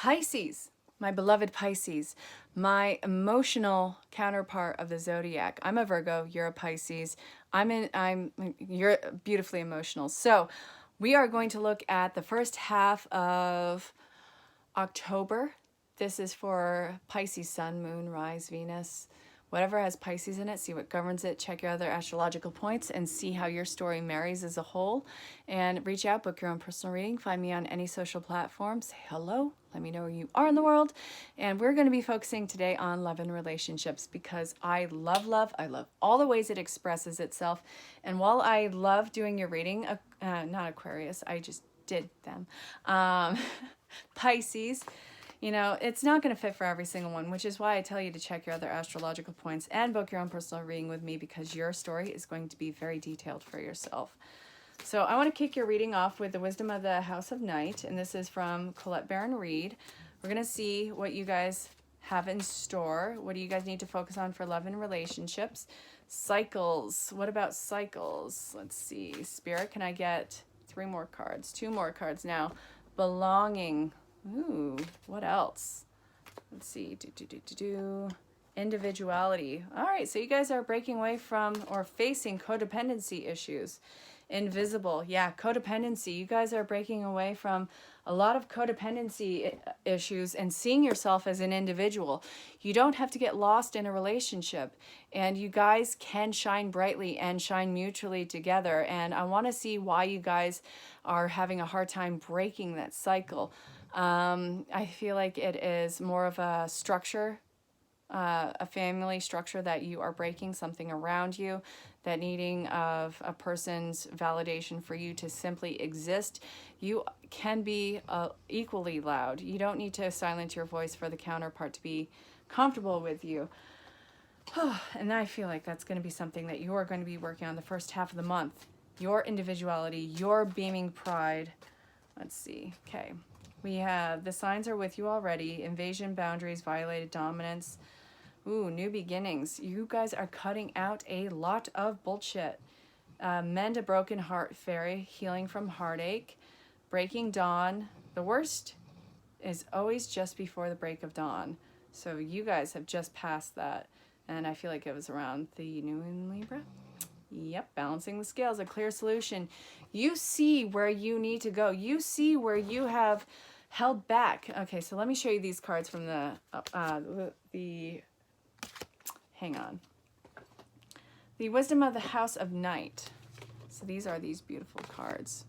Pisces, my beloved Pisces, my emotional counterpart of the zodiac. I'm a Virgo, you're a Pisces. You're beautifully emotional. So we are going to look at the first half of October. This is for Pisces, Sun, Moon, Rise, Venus, whatever has Pisces in it, see what governs it, check your other astrological points, and see how your story marries as a whole. And reach out, book your own personal reading, find me on any social platform, say hello, let me know where you are in the world. And we're going to be focusing today on love and relationships because I love love. I love all the ways it expresses itself. And while I love doing your reading, not Aquarius, I just did them. Pisces, you know, it's not going to fit for every single one, which is why I tell you to check your other astrological points and book your own personal reading with me because your story is going to be very detailed for yourself. So I want to kick your reading off with the wisdom of the House of Night, and this is from Colette Baron Reed. We're going to see what you guys have in store. What do you guys need to focus on for love and relationships? Cycles. What about cycles? Let's see. Spirit, can I get 3 more cards? 2 more cards now. Belonging. Ooh, what else? Let's see. Individuality. All right, so you guys are breaking away from or facing codependency issues. Invisible. Yeah, codependency. You guys are breaking away from a lot of codependency issues and seeing yourself as an individual. You don't have to get lost in a relationship, and you guys can shine brightly and shine mutually together. And I want to see why you guys are having a hard time breaking that cycle. I feel like it is more of a structure, a family structure that you are breaking, something around you, that needing of a person's validation for you to simply exist. You can be equally loud. You don't need to silence your voice for the counterpart to be comfortable with you. And I feel like that's going to be something that you are going to be working on the first half of the month. Your individuality, your beaming pride. Let's see. Okay. We have the signs are with you already. Invasion, boundaries, violated dominance. Ooh, new beginnings. You guys are cutting out a lot of bullshit. Mend a broken heart fairy. Healing from heartache. Breaking dawn. The worst is always just before the break of dawn. So you guys have just passed that. And I feel like it was around the new in Libra. Yep, balancing the scales, a clear solution. You see where you need to go. You see where you have held back. Okay, so let me show you these cards from hang on. The Wisdom of the House of Night. So these are these beautiful cards.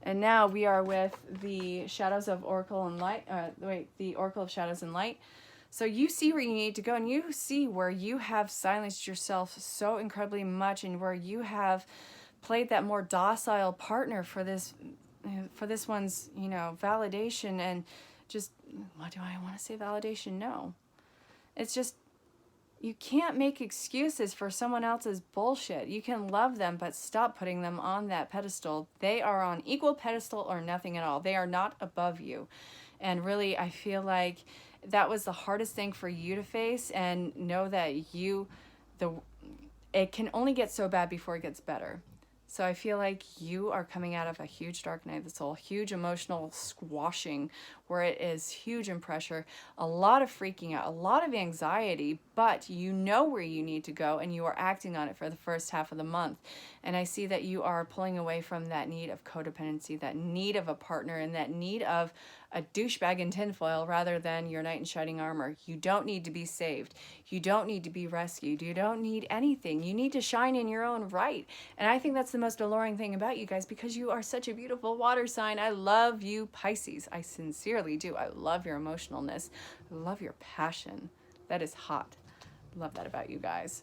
And now we are with the Shadows of Oracle and Light. The Oracle of Shadows and Light. So you see where you need to go, and you see where you have silenced yourself so incredibly much, and where you have played that more docile partner for this one's, you know, validation. And just, what do I want to say? Validation? No. It's just, you can't make excuses for someone else's bullshit. You can love them, but stop putting them on that pedestal. They are on equal pedestal or nothing at all. They are not above you. And really, I feel like that was the hardest thing for you to face, and know that it can only get so bad before it gets better. So I feel like you are coming out of a huge dark night of the soul, huge emotional squashing where it is huge in pressure, a lot of freaking out, a lot of anxiety, but you know where you need to go and you are acting on it for the first half of the month. And I see that you are pulling away from that need of codependency, that need of a partner, and that need of a douchebag in tinfoil rather than your knight in shining armor. You don't need to be saved. You don't need to be rescued. You don't need anything. You need to shine in your own right. And I think that's the most alluring thing about you guys, because you are such a beautiful water sign. I love you, Pisces. I sincerely do. I love your emotionalness. I love your passion. That is hot. Love that about you guys.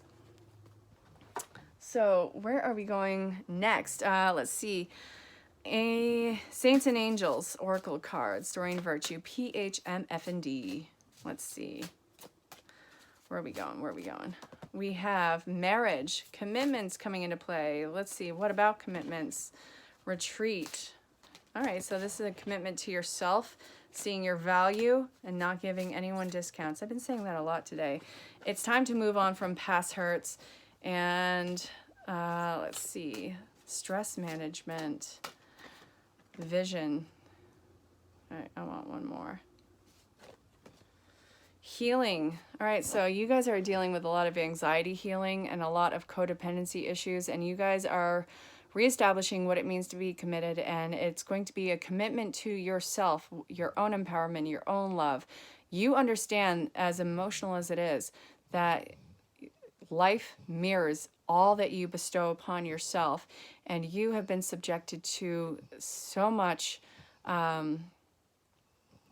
So where are we going next? Let's see. Saints and Angels Oracle cards, Doreen Virtue, PHMFND. Let's see. Where are we going? We have marriage, commitments coming into play. Let's see. What about commitments? Retreat. All right, so this is a commitment to yourself, seeing your value and not giving anyone discounts. I've been saying that a lot today. It's time to move on from past hurts. And let's see. Stress management. Vision. All right, I want one more. healing. All right, so you guys are dealing with a lot of anxiety healing and a lot of codependency issues, and you guys are reestablishing what it means to be committed, and it's going to be a commitment to yourself, your own empowerment, your own love. You understand, as emotional as it is, that life mirrors all that you bestow upon yourself, and you have been subjected to so much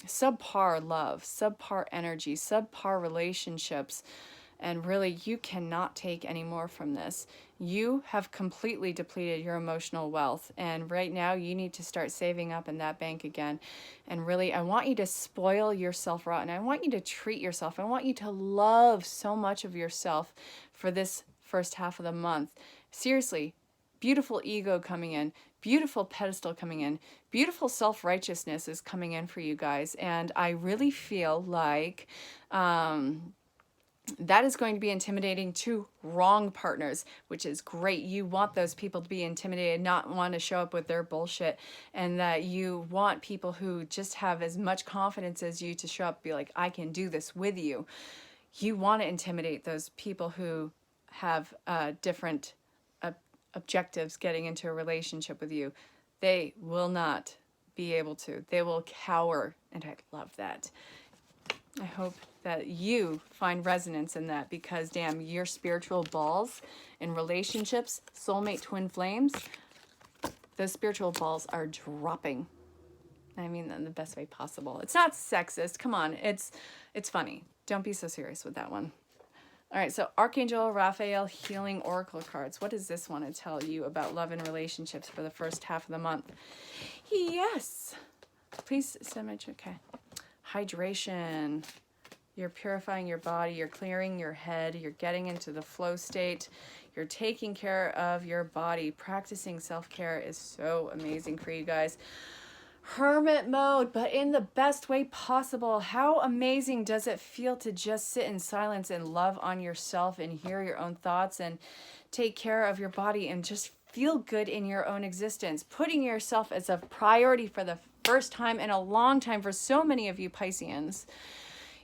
subpar love, subpar energy, subpar relationships, and really you cannot take any more from this. You have completely depleted your emotional wealth, and right now you need to start saving up in that bank again. And really, I want you to spoil yourself rotten. I want you to treat yourself. I want you to love so much of yourself for this first half of the month. Seriously, beautiful ego coming in, beautiful pedestal coming in, beautiful self-righteousness is coming in for you guys. And I really feel like that is going to be intimidating to wrong partners, which is great. You want those people to be intimidated, not want to show up with their bullshit, and that you want people who just have as much confidence as you to show up, be like, I can do this with you. You want to intimidate those people who have different objectives getting into a relationship with you. They will not be able to. They will cower, and I love that. I hope that you find resonance in that, because damn, your spiritual balls in relationships, soulmate twin flames, those spiritual balls are dropping. I mean, in the best way possible. It's not sexist. Come on, it's funny. Don't be so serious with that one. All right, so Archangel Raphael Healing Oracle cards. What does this want to tell you about love and relationships for the first half of the month? Yes. Please send me, okay. Hydration. You're purifying your body. You're clearing your head. You're getting into the flow state. You're taking care of your body. Practicing self-care is so amazing for you guys. Hermit mode, but in the best way possible. How amazing does it feel to just sit in silence and love on yourself and hear your own thoughts and take care of your body and just feel good in your own existence? Putting yourself as a priority for the first time in a long time for so many of you Pisceans.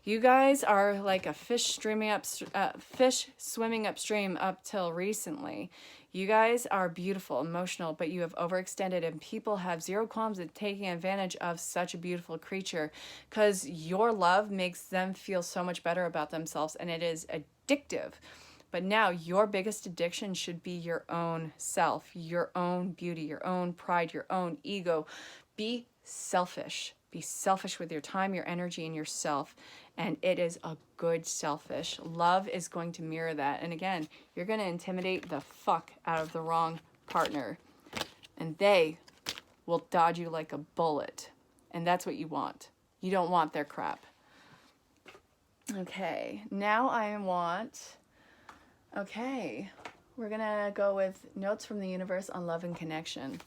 You guys are like a fish swimming upstream up till recently. You guys are beautiful, emotional, but you have overextended, and people have zero qualms at taking advantage of such a beautiful creature, because your love makes them feel so much better about themselves, and it is addictive. But now your biggest addiction should be your own self, your own beauty, your own pride, your own ego. Be selfish. Be selfish with your time, your energy, and yourself. And it is a good selfish. Love is going to mirror that. And again, you're going to intimidate the fuck out of the wrong partner. And they will dodge you like a bullet. And that's what you want. You don't want their crap. Okay, now I want... Okay, we're going to go with notes from the universe on love and connection.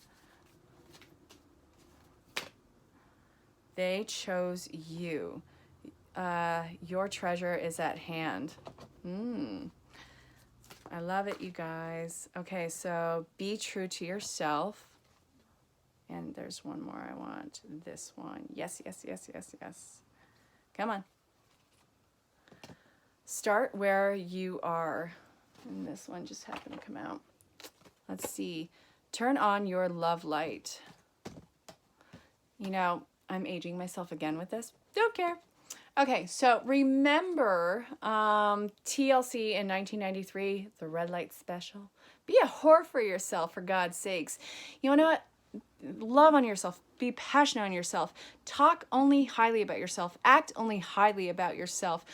They chose you. Your treasure is at hand. I love it, you guys. Okay, so be true to yourself. And there's one more I want. This one. Yes, yes, yes, yes, yes. Come on. Start where you are. And this one just happened to come out. Let's see. Turn on your love light. You know, I'm aging myself again with this. Don't care. Okay, so remember TLC in 1993, the Red Light Special? Be a whore for yourself, for God's sakes. You know what? Love on yourself. Be passionate on yourself. Talk only highly about yourself. Act only highly about yourself.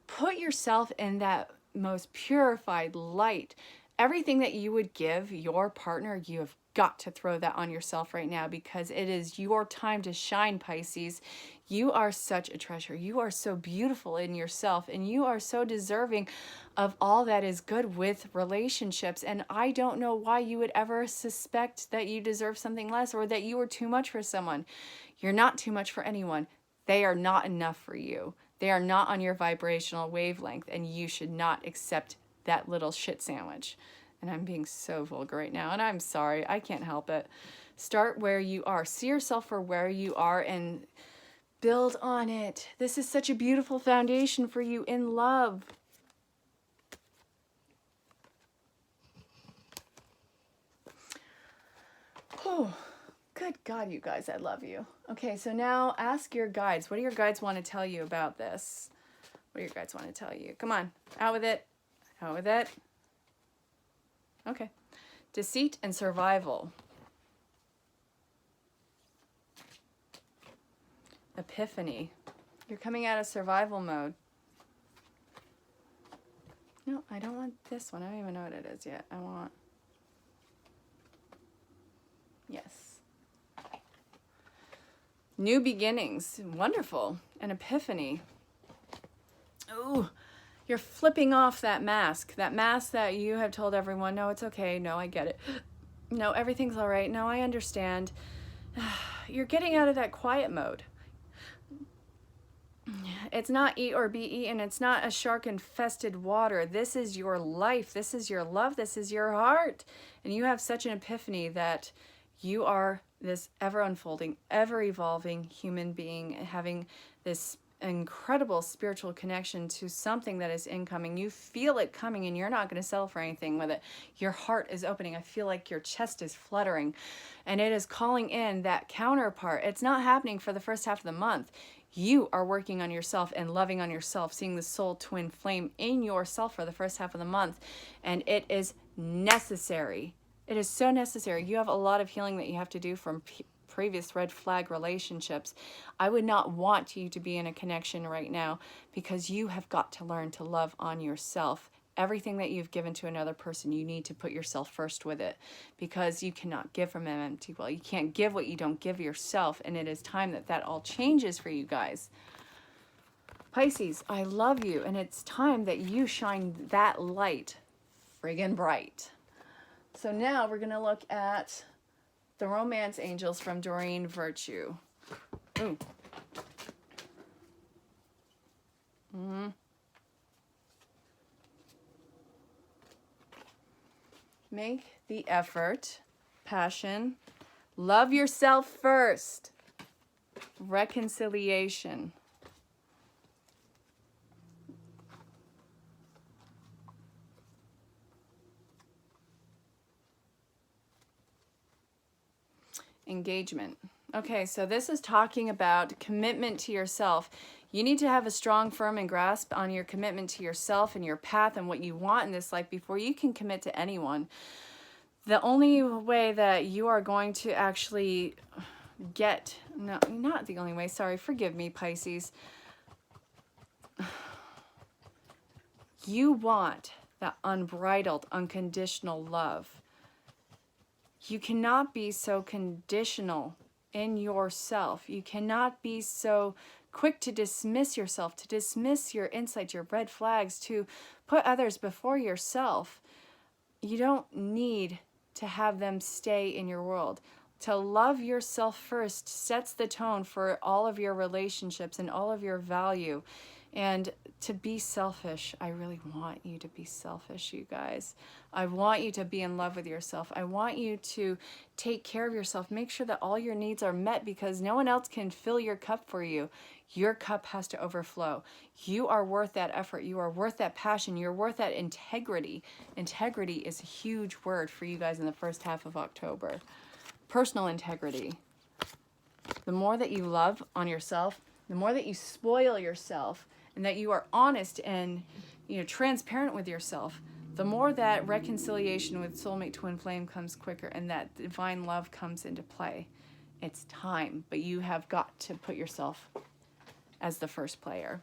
Put yourself in that most purified light. Everything that you would give your partner, you have got to throw that on yourself right now, because it is your time to shine, Pisces. You are such a treasure. You are so beautiful in yourself, and you are so deserving of all that is good with relationships. And I don't know why you would ever suspect that you deserve something less, or that you are too much for someone. You're not too much for anyone. They are not enough for you. They are not on your vibrational wavelength, and you should not accept that little shit sandwich. And I'm being so vulgar right now, and I'm sorry. I can't help it. Start where you are. See yourself for where you are, and Build on it. This is such a beautiful foundation for you in love. Oh, good God, you guys, I love you. Okay, so now ask your guides. What do your guides want to tell you about this? What do your guides want to tell you? Come on, out with it. Out with it. Okay. Deceit and survival. Epiphany. You're coming out of survival mode. No, I don't want this one. I don't even know what it is yet. I want... Yes. New beginnings. Wonderful. An epiphany. Ooh, you're flipping off that mask. That mask that you have told everyone, no, it's okay. No, I get it. No, everything's all right. No, I understand. You're getting out of that quiet mode. It's not eat or be eaten. It's not a shark-infested water. This is your life. This is your love. This is your heart. And you have such an epiphany that you are this ever-unfolding, ever-evolving human being, having this incredible spiritual connection to something that is incoming. You feel it coming and you're not going to settle for anything with it. Your heart is opening. I feel like your chest is fluttering and it is calling in that counterpart. It's not happening for the first half of the month. You are working on yourself and loving on yourself, seeing the soul twin flame in yourself for the first half of the month. And it is necessary. It is so necessary. You have a lot of healing that you have to do from previous red flag relationships. I would not want you to be in a connection right now because you have got to learn to love on yourself. Everything that you've given to another person, you need to put yourself first with it because you cannot give from an empty well. You can't give what you don't give yourself, and it is time that that all changes for you guys. Pisces, I love you, and it's time that you shine that light friggin' bright. So now we're going to look at the romance angels from Doreen Virtue. Ooh. Make the effort. Passion. Love yourself first. Reconciliation. Engagement. Okay, so this is talking about commitment to yourself. You need to have a strong, firm, and grasp on your commitment to yourself and your path and what you want in this life before you can commit to anyone. The only way that you are going to actually get, no, not the only way, sorry, forgive me, Pisces. You want that unbridled, unconditional love. You cannot be so conditional in yourself. You cannot be so quick to dismiss yourself, to dismiss your insights, your red flags, to put others before yourself. You don't need to have them stay in your world. To love yourself first sets the tone for all of your relationships and all of your value. And to be selfish, I really want you to be selfish, you guys. I want you to be in love with yourself. I want you to take care of yourself. Make sure that all your needs are met because no one else can fill your cup for you. Your cup has to overflow. You are worth that effort. You are worth that passion. You're worth that integrity. Integrity is a huge word for you guys in the first half of October. Personal integrity. The more that you love on yourself, the more that you spoil yourself, and that you are honest and transparent with yourself, the more that reconciliation with soulmate twin flame comes quicker and that divine love comes into play. It's time, but you have got to put yourself as the first player.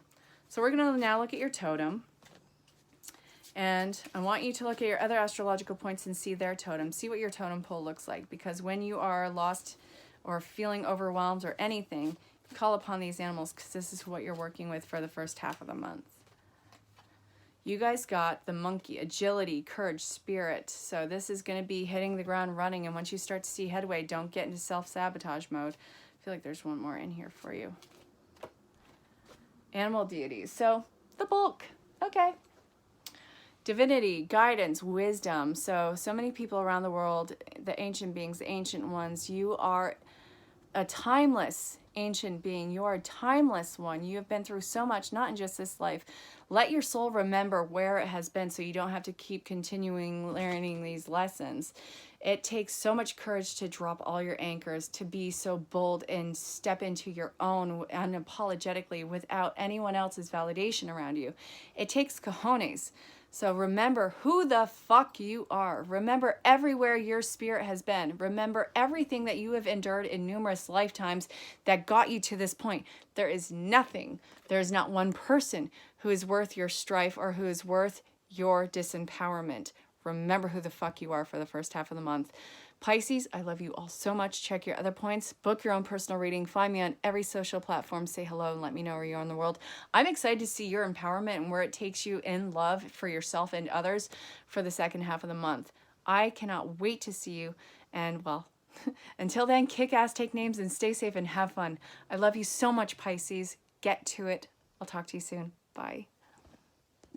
So we're going to now look at your totem. And I want you to look at your other astrological points and see their totem. See what your totem pole looks like. Because when you are lost or feeling overwhelmed or anything, call upon these animals because this is what you're working with for the first half of the month. You guys got the monkey, agility, courage, spirit. So this is going to be hitting the ground running. And once you start to see headway, don't get into self-sabotage mode. I feel like there's one more in here for you. Animal deities. So the bulk. Okay. Divinity, guidance, wisdom. So many people around the world, the ancient beings, the ancient ones, you are a timeless ancient being. You are a timeless one. You have been through so much, not in just this life. Let your soul remember where it has been so you don't have to keep continuing learning these lessons. It takes so much courage to drop all your anchors, to be so bold and step into your own unapologetically without anyone else's validation around you. It takes cojones. So remember who the fuck you are. Remember everywhere your spirit has been. Remember everything that you have endured in numerous lifetimes that got you to this point. There is nothing, there is not one person who is worth your strife or who is worth your disempowerment. Remember who the fuck you are for the first half of the month. Pisces, I love you all so much. Check your other points. Book your own personal reading. Find me on every social platform. Say hello and let me know where you are in the world. I'm excited to see your empowerment and where it takes you in love for yourself and others for the second half of the month. I cannot wait to see you. And well, until then, kick ass, take names, and stay safe and have fun. I love you so much, Pisces. Get to it. I'll talk to you soon. Bye.